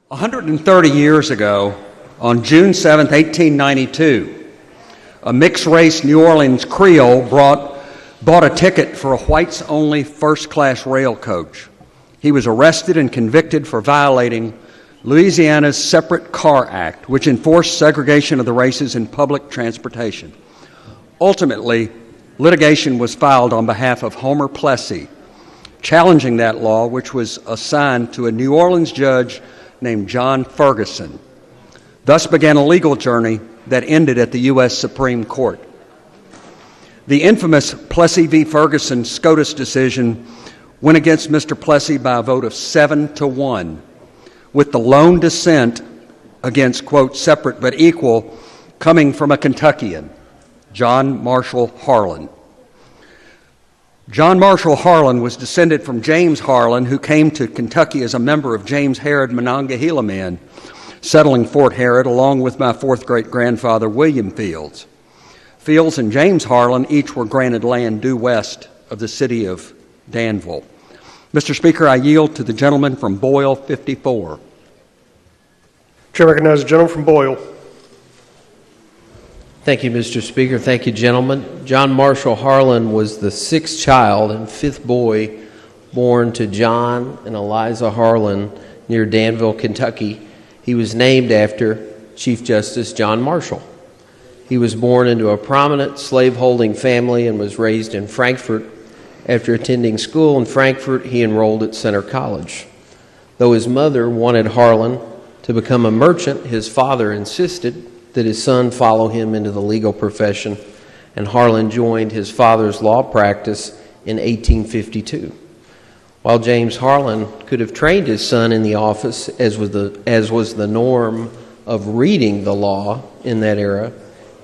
130 years ago, on June 7, 1892, a mixed-race New Orleans Creole bought a ticket for a whites-only first-class rail coach. He was arrested and convicted for violating Louisiana's Separate Car Act, which enforced segregation of the races in public transportation. Ultimately, litigation was filed on behalf of Homer Plessy, challenging that law, which was assigned to a New Orleans judge named John Ferguson. Thus began a legal journey that ended at the U.S. Supreme Court. The infamous Plessy V Ferguson SCOTUS decision went against Mr. Plessy by a vote of 7-1, with the lone dissent against, quote, separate but equal, coming from a Kentuckian, John Marshall Harlan. John Marshall Harlan was descended from James Harlan, who came to Kentucky as a member of James Herod Monongahela men, settling Fort Herod along with my fourth great-grandfather, William Fields. Fields and James Harlan each were granted land due west of the city of Danville. Mr. Speaker, I yield to the gentleman from Boyle 54. Chair recognizes the gentleman from Boyle. Thank you, Mr. Speaker. Thank you, gentlemen. John Marshall Harlan was the sixth child and fifth boy born to John and Eliza Harlan near Danville, Kentucky. He was named after Chief Justice John Marshall. He was born into a prominent slaveholding family and was raised in Frankfort. After attending school in Frankfort, he enrolled at Center College. Though his mother wanted Harlan to become a merchant, his father insisted that his son follow him into the legal profession, and Harlan joined his father's law practice in 1852. While James Harlan could have trained his son in the office, as was the norm of reading the law in that era,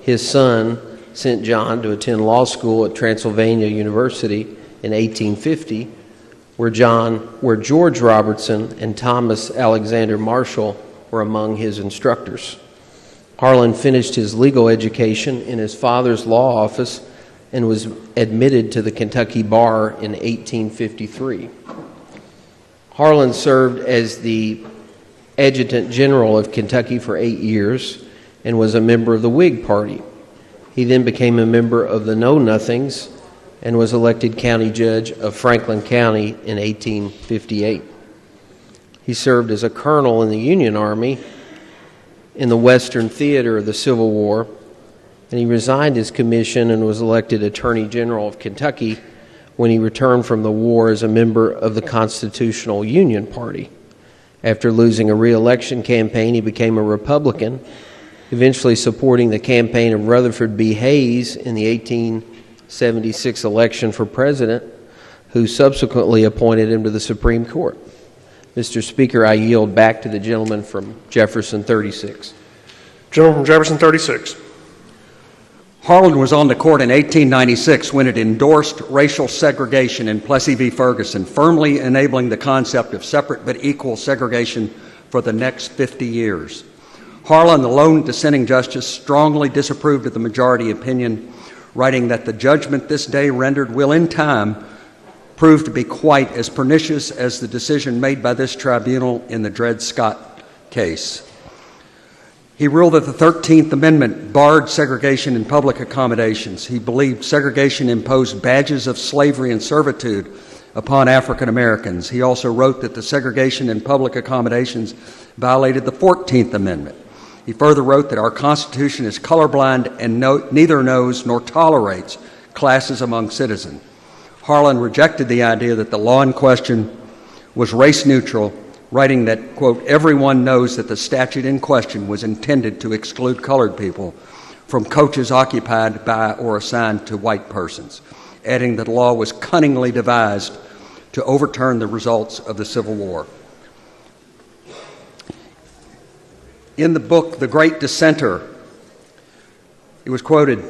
his son sent John to attend law school at Transylvania University in 1850, where George Robertson and Thomas Alexander Marshall were among his instructors. Harlan finished his legal education in his father's law office and was admitted to the Kentucky bar in 1853. Harlan served as the Adjutant General of Kentucky for 8 years and was a member of the Whig Party. He then became a member of the Know Nothings and was elected county judge of Franklin County in 1858. He served as a colonel in the Union Army in the Western Theater of the Civil War, and he resigned his commission and was elected Attorney General of Kentucky when he returned from the war as a member of the Constitutional Union Party. After losing a re-election campaign, he became a Republican, eventually supporting the campaign of Rutherford B. Hayes in the 1876 election for president, who subsequently appointed him to the Supreme Court. Mr. Speaker, I yield back to the gentleman from Jefferson 36. Gentleman from Jefferson 36. Harlan was on the court in 1896 when it endorsed racial segregation in Plessy V Ferguson, firmly enabling the concept of separate but equal segregation for the next 50 years. Harlan, the lone dissenting justice, strongly disapproved of the majority opinion, writing that the judgment this day rendered will in time prove to be quite as pernicious as the decision made by this tribunal in the Dred Scott case. He ruled that the 13th Amendment barred segregation in public accommodations. He believed segregation imposed badges of slavery and servitude upon African Americans. He also wrote that the segregation in public accommodations violated the 14th Amendment. He further wrote that our Constitution is colorblind and neither knows nor tolerates classes among citizens. Harlan rejected the idea that the law in question was race neutral, writing that, quote, everyone knows that the statute in question was intended to exclude colored people from coaches occupied by or assigned to white persons, adding that the law was cunningly devised to overturn the results of the Civil War. In the book, The Great Dissenter, it was quoted,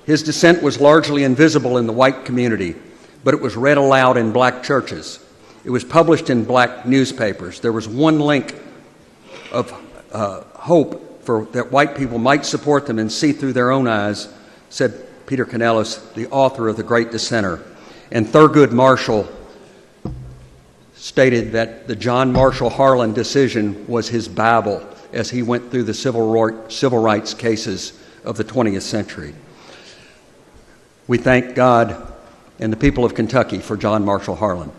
his dissent was largely invisible in the white community, but it was read aloud in black churches. It was published in black newspapers. There was one link of hope for that white people might support them and see through their own eyes, said Peter Canellis, the author of The Great Dissenter. And Thurgood Marshall stated that the John Marshall Harlan decision was his Bible as he went through the civil rights cases of the 20th century. We thank God and the people of Kentucky for John Marshall Harlan.